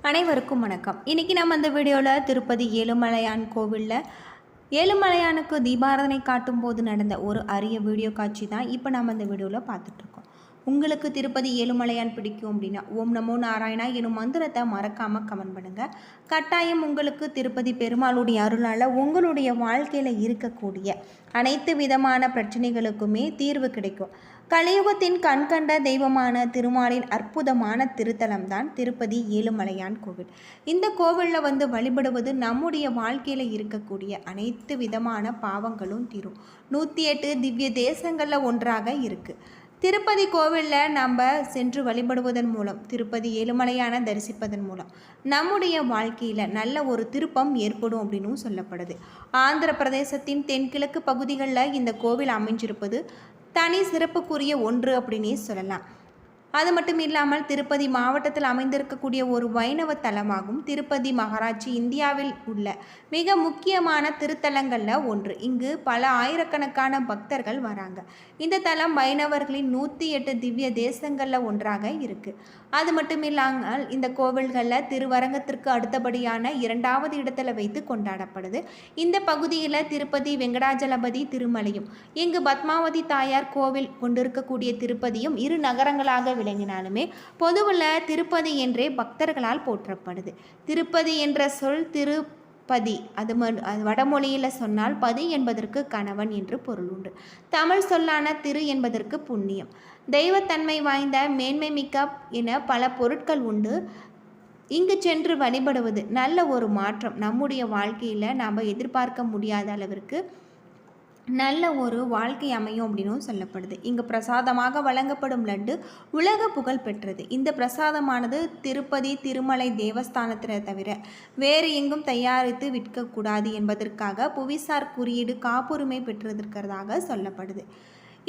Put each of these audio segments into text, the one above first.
அனைவருக்கும் வணக்கம். இன்றைக்கி நம்ம இந்த வீடியோவில் திருப்பதி ஏழுமலையான் கோவிலில் ஏழுமலையானுக்கு தீபாராதனை காட்டும் போது நடந்த ஒரு அரிய வீடியோ காட்சி தான் இப்போ நம்ம இந்த வீடியோவில் பார்த்துட்ருக்கோம். உங்களுக்கு திருப்பதி ஏழுமலையான் பிடிக்கும் அப்படின்னா ஓம் நமோ நாராயணா எனும் மந்திரத்தை மறக்காமல் கமெண்ட் பண்ணுங்கள். கட்டாயம் உங்களுக்கு திருப்பதி பெருமாளுடைய அருளால் உங்களுடைய வாழ்க்கையில் இருக்கக்கூடிய அனைத்து விதமான பிரச்சனைகளுக்குமே தீர்வு கிடைக்கும். கலியுகத்தின் கண்கண்ட தெய்வமான திருமாலின் அற்புதமான திருத்தலம்தான் திருப்பதி ஏழுமலையான் கோவில். இந்த கோவிலில் வழிபடுவது நம்முடைய வாழ்க்கையில் இருக்கக்கூடிய அனைத்து விதமான பாவங்களும் தீரும். 108 திவ்ய தேசங்களில் ஒன்றாக இருக்குது. திருப்பதி கோவிலில் நம்ம சென்று வழிபடுவதன் மூலம், திருப்பதி ஏழுமலையான தரிசிப்பதன் மூலம் நம்முடைய வாழ்க்கையில் நல்ல ஒரு திருப்பம் ஏற்படும் அப்படின்னும் சொல்லப்படுது. ஆந்திர பிரதேசத்தின் தென்கிழக்கு பகுதிகளில் இந்த கோவில் அமைஞ்சிருப்பது தனி சிறப்புக்குரிய ஒன்று அப்படின்னே சொல்லலாம். அது மட்டும் இல்லாமல் திருப்பதி மாவட்டத்தில் அமைந்திருக்கக்கூடிய ஒரு வைணவ தலமாகும். திருப்பதி மகாராஜி இந்தியாவில் உள்ள மிக முக்கியமான திருத்தலங்களில் ஒன்று. இங்கு பல ஆயிரக்கணக்கான பக்தர்கள் வராங்க. இந்த தலம் வைணவர்களின் 108 திவ்ய தேசங்களில் ஒன்றாக இருக்குது. அது மட்டும் இல்லாமல் இந்த கோவில்களில் திருவரங்கத்திற்கு அடுத்தபடியான 2வது இடத்துல வைத்து கொண்டாடப்படுது. இந்த பகுதியில் திருப்பதி வெங்கடாஜலபதி திருமலையும், இங்கு பத்மாவதி தாயார் கோவில் கொண்டிருக்கக்கூடிய திருப்பதியும் இரு நகரங்களாக விளங்கினாலுமே பொதுவில் திருப்பதி என்றே பக்தர்களால் போற்றப்படுது. திருப்பதி என்ற சொல் திருப்பதி, அது வடமொழியில் சொன்னால் பதி என்பதற்கு கணவன் என்று பொருள் உண்டு. தமிழ் சொல்லான திரு என்பதற்கு புண்ணியம், தெய்வத்தன்மை வாய்ந்த, மேன்மை மிக்க என பல பொருட்கள் உண்டு. இங்கு சென்று வழிபடுவது நல்ல ஒரு மாற்றம். நம்முடைய வாழ்க்கையில் நாம் எதிர்பார்க்க முடியாத அளவிற்கு நல்ல ஒரு வாழ்க்கை அமையும் அப்படின்னும் சொல்லப்படுது. இங்கு பிரசாதமாக வழங்கப்படும் லட்டு உலக புகழ் பெற்றது. இந்த பிரசாதமானது திருப்பதி திருமலை தேவஸ்தானத்தில் தவிர வேறு எங்கும் தயாரித்து விற்கக்கூடாது என்பதற்காக புவிசார் குறியீடு காப்புரிமை பெற்றிருக்கிறதாக சொல்லப்படுது.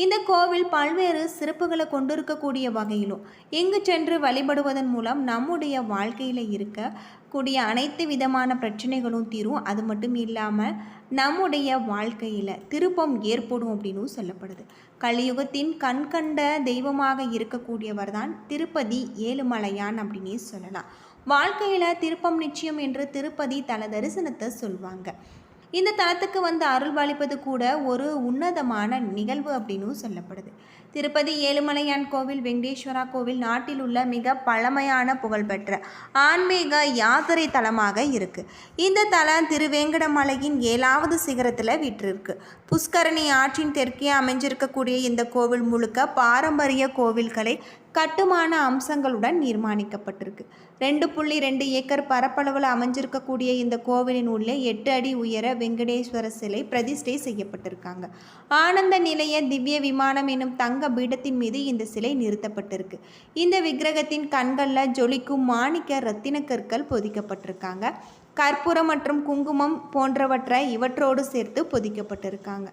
இந்த கோவில் பல்வேறு சிறப்புகளை கொண்டிருக்கக்கூடிய வகையிலும் இங்கு சென்று வழிபடுவதன் மூலம் நம்முடைய வாழ்க்கையில் இருக்கக்கூடிய அனைத்து விதமான பிரச்சனைகளும் தீரும். அது மட்டும் இல்லாமல் நம்முடைய வாழ்க்கையில் திருப்பம் ஏற்படும் அப்படின்னு சொல்லப்படுது. கலியுகத்தின் கண்கண்ட தெய்வமாக இருக்கக்கூடியவர் தான் திருப்பதி ஏழுமலையான் அப்படின்னே சொல்லலாம். வாழ்க்கையில் திருப்பம் நிச்சயம் என்று திருப்பதி தல தரிசனத்தை சொல்வாங்க. இந்த தலத்துக்கு அருள்பாலிப்பது கூட ஒரு உன்னதமான நிகழ்வு அப்படின்னு சொல்லப்படுது. திருப்பதி ஏழுமலையான் கோவில், வெங்கடேஸ்வரா கோவில் நாட்டில் உள்ள மிக பழமையான புகழ்பெற்ற ஆன்மீக யாத்திரை தலமாக இருக்குது. இந்த தலம் திருவேங்கடமலையின் 7வது சிகரத்தில் விற்றிருக்கு. புஷ்கரணி ஆற்றின் தெற்கே அமைஞ்சிருக்கக்கூடிய இந்த கோவில் முழுக்க பாரம்பரிய கோவில்களை கட்டுமான அம்சங்களுடன் நிர்மாணிக்கப்பட்டிருக்கு. 2.2 ஏக்கர் பரப்பளவில் அமைஞ்சிருக்கக்கூடிய இந்த கோவிலின் உள்ளே 8 அடி உயர வெங்கடேஸ்வர சிலை பிரதிஷ்டை செய்யப்பட்டிருக்காங்க. ஆனந்த நிலைய திவ்ய விமானம் எனும் தங்க பீடத்தின் மீது இந்த சிலை நிறுத்தப்பட்டிருக்கு. இந்த விக்கிரகத்தின் கண்களில் ஜொலிக்கும் மாணிக்க ரத்தின கற்கள் பொதிக்கப்பட்டிருக்காங்க. கற்பூரம் மற்றும் குங்குமம் போன்றவற்றை இவற்றோடு சேர்த்து பொதிக்கப்பட்டிருக்காங்க.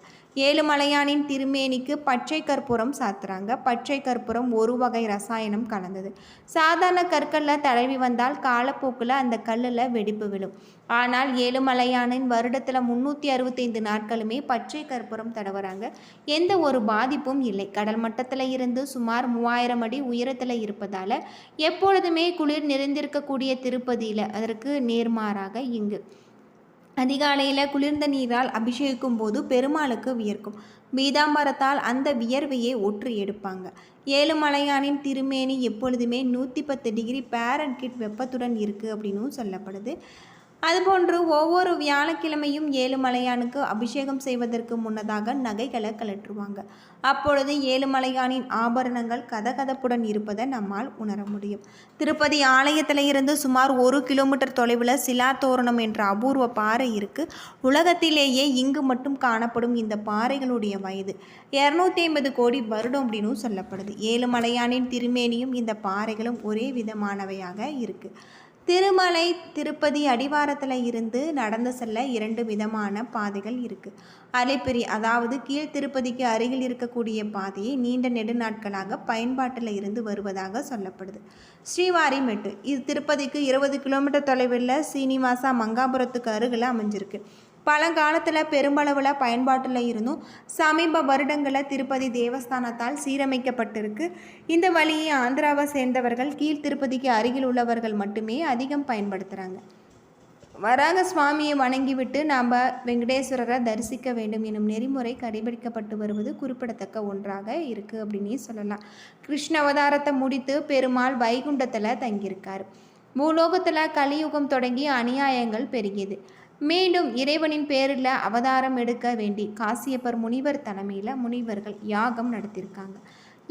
ஏழுமலையானின் திருமேனிக்கு பச்சை கற்பூரம் சாத்துறாங்க. பச்சை கற்பூரம் ஒரு வகை ரசாயனம் கலந்தது. சாதாரண கற்களில் தடவி வந்தால் காலப்போக்கில் அந்த கல்லில் வெடிப்பு விழும். ஆனால் ஏழுமலையானின் வருடத்தில் 365 நாட்களுமே பச்சை கற்பூரம் தடவுறாங்க. எந்த ஒரு பாதிப்பும் இல்லை. கடல் மட்டத்தில் இருந்து சுமார் 3000 அடி உயரத்தில் இருப்பதால் எப்பொழுதுமே குளிர் நிறைந்திருக்கக்கூடிய திருப்பதியில் அதற்கு நேர்மாறாக இங்கு அதிகாலையில் குளிர்ந்த நீரால் அபிஷேகிக்கும் போது பெருமாளுக்கு வியர்க்கும். பீதாம்பரத்தால் அந்த வியர்வையை ஒற்று எடுப்பாங்க. ஏழுமலையானின் திருமேனி எப்பொழுதுமே 110 டிகிரி ஃபாரன்ஹீட் வெப்பத்துடன் இருக்குது அப்படின்னு சொல்லப்படுது. அதுபோன்று ஒவ்வொரு வியாழக்கிழமையும் ஏழுமலையானுக்கு அபிஷேகம் செய்வதற்கு முன்னதாக நகைகளை கழற்றுவாங்க. அப்பொழுது ஏழுமலையானின் ஆபரணங்கள் கதகதப்புடன் இருப்பதை நம்மால் உணர முடியும். திருப்பதி ஆலயத்தில் இருந்து சுமார் 1 கிலோமீட்டர் தொலைவில் சிலா தோரணம் என்ற அபூர்வ பாறை இருக்குது. உலகத்திலேயே இங்கு மட்டும் காணப்படும் இந்த பாறைகளுடைய வயது 250 கோடி வருடம் அப்படின்னு சொல்லப்படுது. ஏழுமலையானின் திருமேனியும் இந்த பாறைகளும் ஒரே விதமானவையாக இருக்குது. திருமலை திருப்பதி அடிவாரத்தில் இருந்து நடந்து செல்ல 2 விதமான பாதைகள் இருக்குது. அலைப்பெரி, அதாவது கீழ் திருப்பதிக்கு அருகில் இருக்கக்கூடிய பாதையை நீண்ட நெடுநாட்களாக பயன்பாட்டில் இருந்து வருவதாக சொல்லப்படுது. ஸ்ரீவாரிமெட்டு, இது திருப்பதிக்கு 20 கிலோமீட்டர் தொலைவில் சீனிவாசா மங்காபுரத்துக்கு அருகில் அமைஞ்சிருக்கு. பழங்காலத்தில் பெரும்பளவில் பயன்பாட்டில் இருந்தும் சமீப வருடங்களில் திருப்பதி தேவஸ்தானத்தால் சீரமைக்கப்பட்டிருக்கு. இந்த வழியை ஆந்திராவை சேர்ந்தவர்கள் கீழ் திருப்பதிக்கு அருகில் உள்ளவர்கள் மட்டுமே அதிகம் பயன்படுத்துகிறாங்க. வராக சுவாமியை வணங்கிவிட்டு நாம் வெங்கடேஸ்வரரை தரிசிக்க வேண்டும் எனும் நெறிமுறை கடைபிடிக்கப்பட்டு வருவது குறிப்பிடத்தக்க ஒன்றாக இருக்குது அப்படின்னே சொல்லலாம். கிருஷ்ண அவதாரத்தை முடித்து பெருமாள் வைகுண்டத்தில் தங்கியிருக்கார். பூலோகத்தில் கலியுகம் தொடங்கி அநியாயங்கள் பெருகியது. மீண்டும் இறைவனின் பேரில் அவதாரம் எடுக்க வேண்டி காசியப்பர் முனிவர் தலைமையில் முனிவர்கள் யாகம் நடத்தியிருக்காங்க.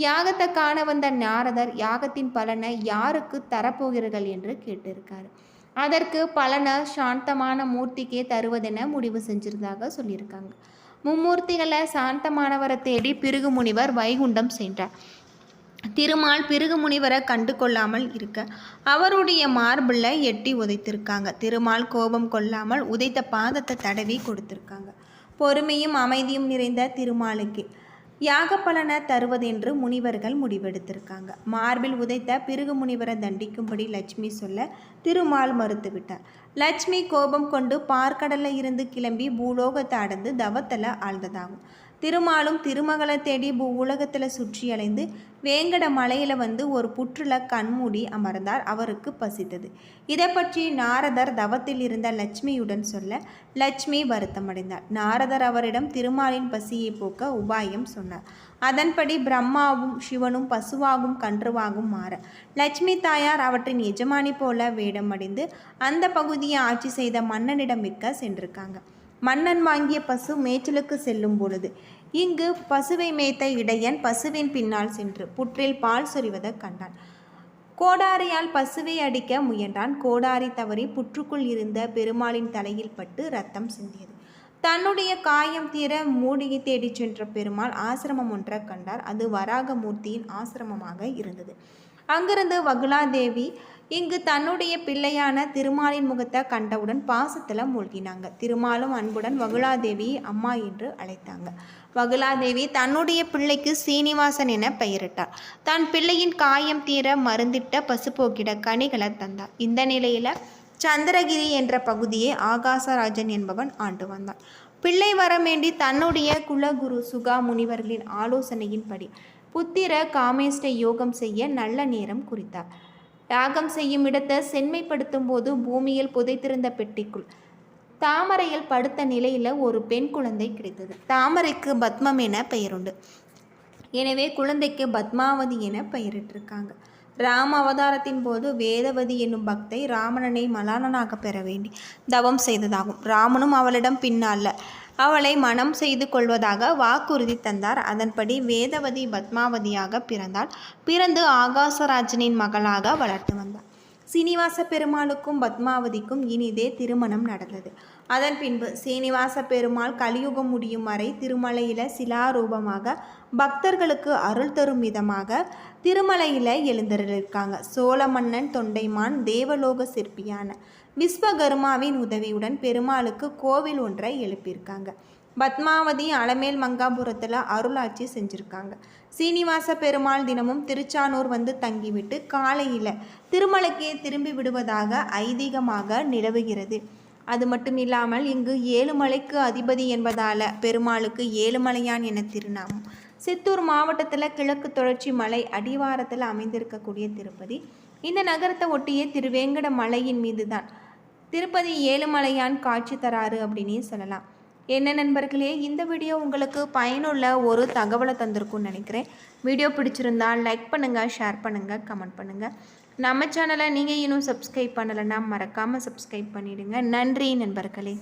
யாகத்தை காண வந்த நாரதர் யாகத்தின் பலனை யாருக்கு தரப்போகிறீர்கள் என்று கேட்டிருக்காரு. அதற்கு பலனை சாந்தமான மூர்த்திக்கே தருவதென முடிவு செஞ்சிருந்ததாக சொல்லியிருக்காங்க. மும்மூர்த்திகளை சாந்தமானவரை தேடி பிருகு முனிவர் வைகுண்டம் சென்றார். திருமால் பிருகு முனிவரை கண்டு கொள்ளாமல் இருக்க அவருடைய மார்பில் எட்டி உதைத்திருக்காங்க. திருமால் கோபம் கொள்ளாமல் உதைத்த பாதத்தை தடவி கொடுத்திருக்காங்க. பொறுமையும் அமைதியும் நிறைந்த திருமாலுக்கு யாக பலனை தருவதென்று முனிவர்கள் முடிவெடுத்திருக்காங்க. மார்பில் உதைத்த பிருகு முனிவரை தண்டிக்கும்படி லட்சுமி சொல்ல திருமால் மறுத்துவிட்டார். லட்சுமி கோபம் கொண்டு பார்க்கடலில் இருந்து கிளம்பி பூலோகத்தை அடைந்து தவத்தில் ஆழ்ந்ததாகும். திருமாலும் திருமகளை தேடி உலகத்தில் சுற்றி அலைந்து வேங்கட மலையில் வந்து ஒரு புற்றுல கண்மூடி அமர்ந்தார். அவருக்கு பசித்தது. இதை பற்றி நாரதர் தவத்தில் இருந்த லட்சுமியுடன் சொல்ல லட்சுமி வருத்தமடைந்தார். நாரதர் அவரிடம் திருமாலின் பசியை போக்க உபாயம் சொன்னார். அதன்படி பிரம்மாவும் சிவனும் பசுவாகும் கன்றுவாகும் மாற லட்சுமி தாயார் அவற்றின் எஜமானி போல வேடமடைந்து அந்த பகுதியை ஆட்சி செய்த மன்னனிடம் விற்க சென்றிருக்காங்க. மன்னன் வாங்கிய பசு மேய்ச்சலுக்கு செல்லும் பொழுது இங்கு பசுவை மேய்த்த இடையன் பசுவின் பின்னால் சென்று புற்றில் பால் சொரிவதை கண்டான். கோடாரியால் பசுவை அடிக்க முயன்றான். கோடாரி தவறி புற்றுக்குள் இருந்த பெருமாளின் தலையில் பட்டு ரத்தம் சிந்தியது. தன்னுடைய காயம் தீர மூடியை தேடிச் சென்ற பெருமாள் ஆசிரமம் ஒன்றை கண்டார். அது வராகமூர்த்தியின் ஆசிரமமாக இருந்தது. அங்கிருந்து வகுலாதேவி இங்கு தன்னுடைய பிள்ளையான திருமாலின் முகத்தை கண்டவுடன் பாசத்தில் மூழ்கினாங்க. திருமாலும் அன்புடன் வகுலாதேவியை அம்மா என்று அழைத்தாங்க. வகுலாதேவி தன்னுடைய பிள்ளைக்கு சீனிவாசன் என பெயரிட்டார். தன் பிள்ளையின் காயம் தீர மருந்திட்ட பசுப்போக்கிட கனிகளை தந்தார். இந்த நிலையில் சந்திரகிரி என்ற பகுதியை ஆகாசராஜன் என்பவன் ஆண்டு வந்தான். பிள்ளை வரவேண்டி தன்னுடைய குலகுரு சுகா முனிவர்களின் ஆலோசனையின்படி புத்திர காமேஷ்ட யோகம் செய்ய நல்ல நேரம் குறித்தார். யாகம் செய்யும் இடத்தை செம்மைப்படுத்தும் போது பூமியில் புதைத்திருந்த பெட்டிக்குள் தாமரையில் படுத்த நிலையில் ஒரு பெண் குழந்தை கிடைத்தது. தாமரைக்கு பத்மம் என பெயருண்டு. எனவே குழந்தைக்கு பத்மாவதி என பெயரிட்டிருக்காங்க. ராம அவதாரத்தின் போது வேதவதி என்னும் பக்தை ராவணனை மலானனாக பெற வேண்டி தவம் செய்ததாகும். ராமனும் அவளிடம் பின்னால அவளை மனம் செய்து கொள்வதாக வாக்குறுதி தந்தார். அதன்படி வேதவதி பத்மாவதியாக பிறந்து ஆகாசராஜனின் மகளாக வளர்த்து வந்தார். சீனிவாச பெருமாளுக்கும் பத்மாவதிக்கும் இனிதே திருமணம் நடந்தது. அதன் பின்பு சீனிவாச பெருமாள் கலியுகம் முடியும் வரை திருமலையில் சிலாரூபமாக பக்தர்களுக்கு அருள் தரும் விதமாக திருமலையில் எழுந்தருளிருக்காங்க. சோழ மன்னன் தொண்டைமான் தேவலோக சிற்பியான விஸ்வகர்மாவின் உதவியுடன் பெருமாளுக்கு கோவில் ஒன்றை எழுப்பியிருக்காங்க. பத்மாவதி அலமேல் மங்காபுரத்தில் அருளாட்சி செஞ்சுருக்காங்க. சீனிவாச பெருமாள் தினமும் திருச்சானூர் வந்து தங்கிவிட்டு காலையில் திருமலைக்கே திரும்பி விடுவதாக ஐதீகமாக நிலவுகிறது. அது மட்டும் இல்லாமல் இங்கு ஏழுமலைக்கு அதிபதி என்பதால் பெருமாளுக்கு ஏழுமலையான் என திருநாமம். சித்தூர் மாவட்டத்தில் கிழக்கு தொடர்ச்சி மலை அடிவாரத்தில் அமைந்திருக்கக்கூடிய திருப்பதி இந்த நகரத்தை ஒட்டிய திருவேங்கட மலையின் மீது தான் திருப்பதி ஏழுமலையான் காட்சி தராரு அப்படின்னே சொல்லலாம். என்ன நண்பர்களே, இந்த வீடியோ உங்களுக்கு பயனுள்ள ஒரு தகவலை தந்திருக்கும்னு நினைக்கிறேன். வீடியோ பிடிச்சிருந்தால் லைக் பண்ணுங்கள், ஷேர் பண்ணுங்கள், கமெண்ட் பண்ணுங்கள். நம்ம சேனலை நீங்கள் இன்னும் சப்ஸ்கிரைப் பண்ணலைன்னா மறக்காமல் சப்ஸ்கிரைப் பண்ணிவிடுங்க. நன்றி நண்பர்களே.